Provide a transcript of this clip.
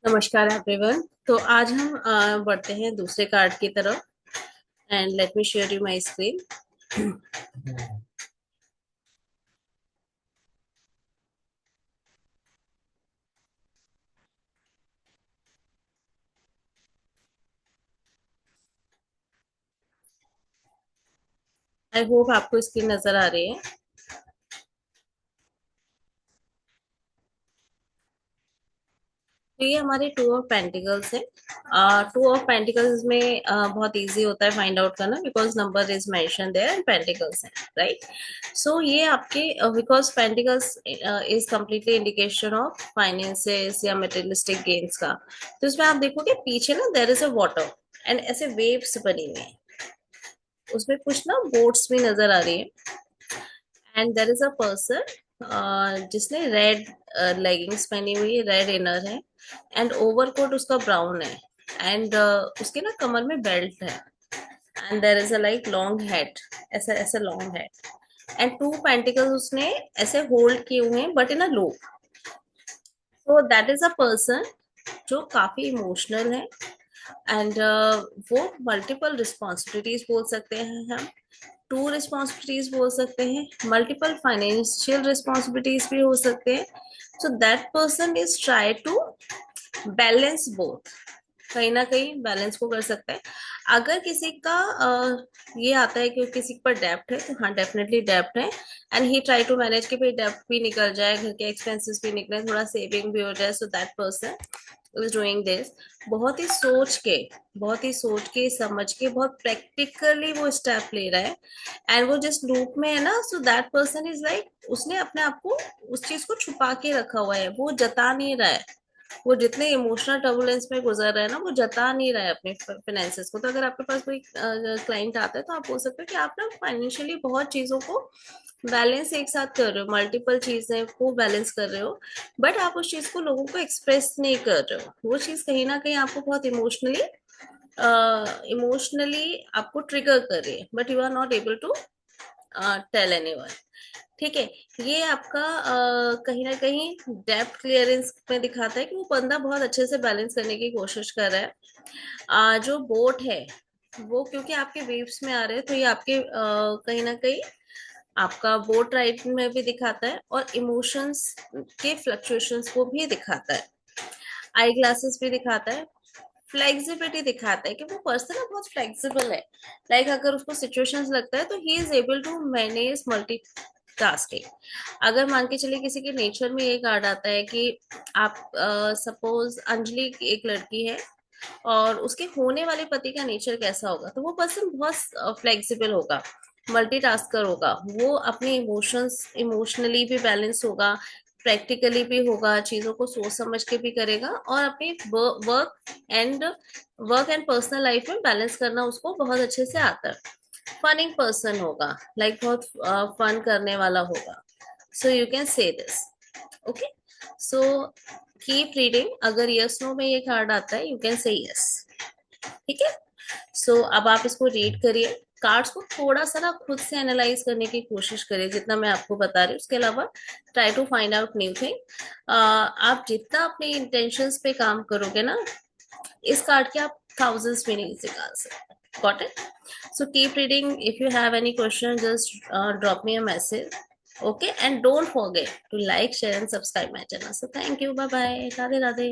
नमस्कार एवरीवन। तो आज हम बढ़ते हैं दूसरे कार्ड की तरफ। And let me share you my screen. I hope आपको स्क्रीन नजर आ रही है। तो ये हमारे टू ऑफ पेंटिकल्स है। टू ऑफ पेंटिकल्स में बहुत इजी होता है फाइंड आउट करना, because number is mention there and pentacles है, राइट। सो ये आपके because pentacles is completely indication of finances या मटेरियलिस्टिक गेन्स का। तो इसमें आप देखोगे पीछे ना there is a water and ऐसे वेव्स बनी हुई है। उसमें कुछ ना बोट्स भी नजर आ रही है। And there is a person जिसने रेड लेगिंग्स पहनी हुई है, रेड इनर है एंड ओवरकोट उसका ब्राउन है। एंड उसके ना कमर में बेल्ट है। And there is a like long head, ऐसा ऐसा long head. And two pentacles उसने ऐसे होल्ड किए हुए हैं but in a low. So that is a person जो काफी इमोशनल है। एंड वो मल्टीपल रिस्पॉन्सिबिलिटीज बोल सकते हैं हम। टू रिस्पॉन्सिबिलिटीज बोल सकते हैं, मल्टीपल फाइनेंशियल रिस्पॉन्सिबिलिटीज भी हो सकते हैं। So that person is try to balance both. कहीं ना कहीं बैलेंस को कर सकता है। अगर किसी का ये आता है कि किसी पर डेप्ट है, तो हाँ डेफिनेटली डेप्ट है। And he try to manage कि भाई डेप्ट भी निकल जाए, घर के एक्सपेंसेस भी निकले, थोड़ा सेविंग भी हो जाए। सो that person is doing this. बहुत ही सोच के समझ के बहुत प्रैक्टिकली वो स्टेप ले रहा है। एंड वो जिस लूप में है ना, सो दैट पर्सन इज लाइक उसने अपने आप को उस चीज को छुपा के रखा हुआ है, वो जता नहीं रहा है। वो जितने इमोशनल टर्बुलेंस में गुजर रहा है ना, वो जता नहीं रहा है अपने फाइनेंसेस को। तो अगर आपके पास कोई क्लाइंट आता है तो आप बोल सकते हो कि आप ना फाइनेंशियली बहुत चीजों को बैलेंस एक साथ कर रहे हो, मल्टीपल चीजें को बैलेंस कर रहे हो। बट आप उस चीज को लोगों को एक्सप्रेस नहीं कर रहे हो। वो चीज कहीं ना कहीं आपको बहुत इमोशनली आपको ट्रिगर कर रही है, but you are not able to tell anyone. ठीक है। ये आपका कहीं ना कहीं डेप्थ क्लियरेंस में दिखाता है कि वो बंदा बहुत अच्छे से बैलेंस करने की कोशिश कर रहा है। जो बोट है वो क्योंकि आपके वेव्स में आ रहे हैं, तो ये आपके कहीं ना कहीं आपका बोट राइड में भी दिखाता है और इमोशंस के फ्लक्चुएशंस को भी दिखाता है। आई ग्लासेस भी दिखाता है। फ्लेक्सिबिलिटी दिखाता है कि वो पर्सन ना बहुत फ्लेक्सिबल है। लाइक अगर उसको सिचुएशंस लगता है तो he is able to manage multi tasking. अगर मान के चलिए किसी के नेचर में ये कार्ड आता है कि आप सपोज अंजलि एक लड़की है और उसके होने वाले पति का नेचर कैसा होगा, तो वो पर्सन बहुत फ्लेक्सिबल होगा, मल्टीटास्कर होगा। वो अपने इमोशनली भी बैलेंस होगा, प्रैक्टिकली भी होगा, चीजों को सोच समझ के भी करेगा और अपनी and work and personal life में बैलेंस करना उसको बहुत अच्छे से आता है। फनिंग पर्सन होगा, लाइक बहुत फन करने वाला होगा। So you can say this. Okay. So keep reading. अगर यस नो में ये कार्ड आता है, यू कैन से यस। ठीक है। सो अब आप इसको रीड करिए। कार्ड्स को थोड़ा सा ना खुद से एनालाइज करने की कोशिश करिए, जितना मैं आपको बता रही हूँ। उसके अलावा try to find out new thing. आप जितना अपने इंटेंशंस पे काम करोगे ना, इस कार्ड के आप थाउजेंड्स मीनिंग्स निकाल सकते। Got it? So keep reading. If you have any question, just drop me a message. Okay, and don't forget to like, share, and subscribe my channel. So thank you. Bye bye. Radhe Radhe.